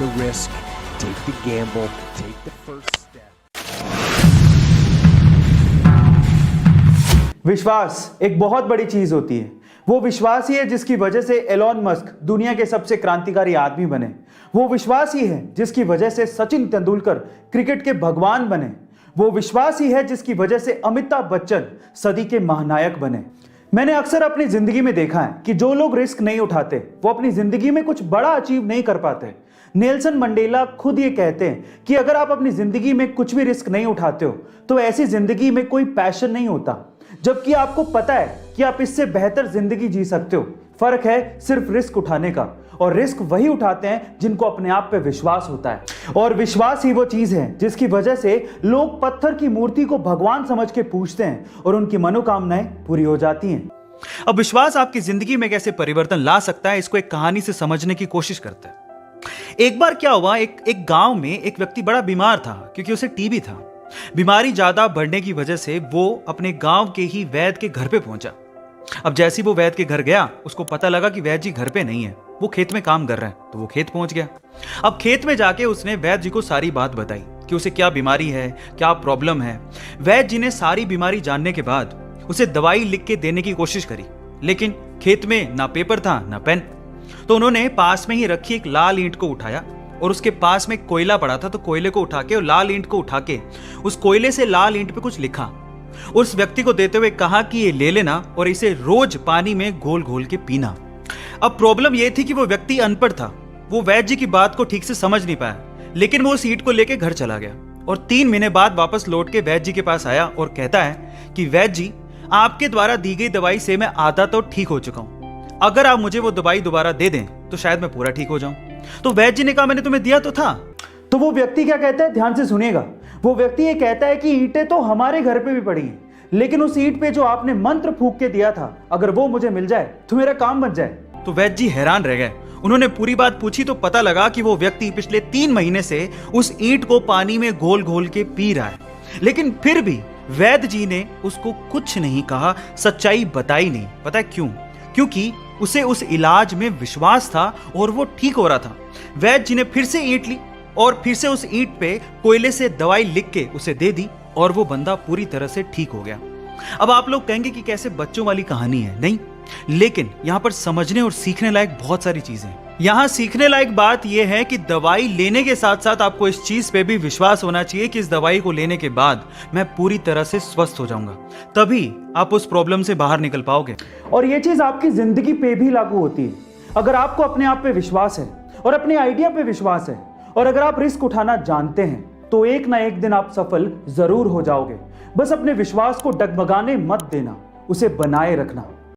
the risk, take the gamble, take the first step. विश्वास एक बहुत बड़ी चीज होती है। वो विश्वास ही है जिसकी वजह से एलोन मस्क दुनिया के सबसे क्रांतिकारी आदमी बने। वो विश्वास ही है जिसकी वजह से सचिन तेंदुलकर क्रिकेट के भगवान बने। वो विश्वास ही है जिसकी वजह से अमिताभ बच्चन सदी के महानायक बने। मैंने अक्सर अपनी जिंदगी में देखा है कि जो लोग रिस्क नहीं उठाते वो अपनी जिंदगी में कुछ बड़ा अचीव नहीं कर पाते। नेल्सन मंडेला खुद ये कहते हैं कि अगर आप अपनी जिंदगी में कुछ भी रिस्क नहीं उठाते हो तो ऐसी जिंदगी में कोई पैशन नहीं होता, जबकि आपको पता है कि आप इससे बेहतर जिंदगी जी सकते हो। फर्क है सिर्फ रिस्क उठाने का, और रिस्क वही उठाते हैं जिनको अपने आप पे विश्वास होता है। और विश्वास ही वो चीज है जिसकी वजह से लोग पत्थर की मूर्ति को भगवान समझ के पूजते हैं और उनकी मनोकामनाएं पूरी हो जाती हैं। अब विश्वास आपकी जिंदगी में कैसे परिवर्तन ला सकता है, इसको एक कहानी से समझने की कोशिश करते हैं। एक बार क्या हुआ, एक गांव में एक व्यक्ति बड़ा बीमार था क्योंकि उसे टीबी था। बीमारी ज्यादा बढ़ने की वजह से वो अपने गांव के ही वैद्य के घर पे पहुंचा। अब जैसे ही वो वैद्य के घर गया, उसको पता लगा कि वैद्य जी घर पे नहीं है, वो खेत में काम कर रहे हैं। तो वो खेत पहुंच गया। अब खेत में जाके उसने वैद्य जी को सारी बात बताई कि उसे क्या बीमारी है, क्या प्रॉब्लम है। वैद्य जी ने सारी बीमारी जानने के बाद उसे दवाई लिख के देने की कोशिश करी, लेकिन खेत में ना पेपर था ना पेन। तो उन्होंने पास में ही रखी एक लाल ईंट को उठाया और उसके पास में कोयला पड़ा था, तो कोयले को उठा के और लाल ईंट को उठा के उस कोयले से लाल ईंट पे कुछ लिखा। उस व्यक्ति को देते हुए कहा कि ये ले लेना और इसे रोज पानी में घोल घोल के पीना। अब प्रॉब्लम यह थी कि वो व्यक्ति अनपढ़ था, वो वैद्य जी की बात को ठीक से समझ नहीं पाया, लेकिन वो उस ईंट को लेके घर चला गया और 3 महीने बाद वापस लौट के वैद्य जी के पास आया और कहता है कि वैद्य जी, आपके द्वारा दी गई दवाई से मैं आधा तो ठीक हो चुका हूं। अगर आप मुझे वो दवाई दोबारा दे दें तो शायद मैं पूरा ठीक हो जाऊं। तो वैद्य जी ने कहा, मैंने तुम्हें दिया तो था। तो वो व्यक्ति क्या कहता है, ध्यान से सुनिएगा। वो व्यक्ति ये कहता है कि ईंटें तो हमारे घर पे भी पड़ी हैं, लेकिन उस ईंट पे जो आपने मंत्र फूंक के दिया था, अगर वो मुझे मिल जाए तो मेरा काम बन जाए। तो वैद्य जी हैरान रह गए। उन्होंने पूरी बात पूछी तो पता लगा कि वो व्यक्ति पिछले 3 महीने से उस ईंट को पानी में घोल घोल के पी रहा है, लेकिन फिर भी वैद्य जी ने उसको कुछ नहीं कहा, सच्चाई बताई नहीं। पता है क्यों? क्योंकि उसे उस इलाज में विश्वास था और वो ठीक हो रहा था। वैद्य जी ने फिर से ईंट ली और फिर से उस ईंट पे कोयले से दवाई लिख के उसे दे दी और वो बंदा पूरी तरह से ठीक हो गया। अब आप लोग कहेंगे कि कैसे बच्चों वाली कहानी है, नहीं, लेकिन यहां पर समझने और सीखने लायक बहुत सारी चीजें हैं। यहां सीखने लायक बात यह है कि दवाई लेने के साथ साथ आपको इस चीज पे भी विश्वास होना चाहिए कि इस दवाई को लेने के बाद मैं पूरी तरह से स्वस्थ हो जाऊंगा, तभी आप उस प्रॉब्लम से बाहर निकल पाओगे। और ये चीज आपकी जिंदगी पे भी लागू होती है। अगर आपको अपने आप पे विश्वास है और अपने आइडिया पे विश्वास है और अगर आप रिस्क उठाना जानते हैं तो एक ना एक दिन आप सफल जरूर हो जाओगे। बस अपने विश्वास को डगमगाने मत देना, उसे बनाए रखना।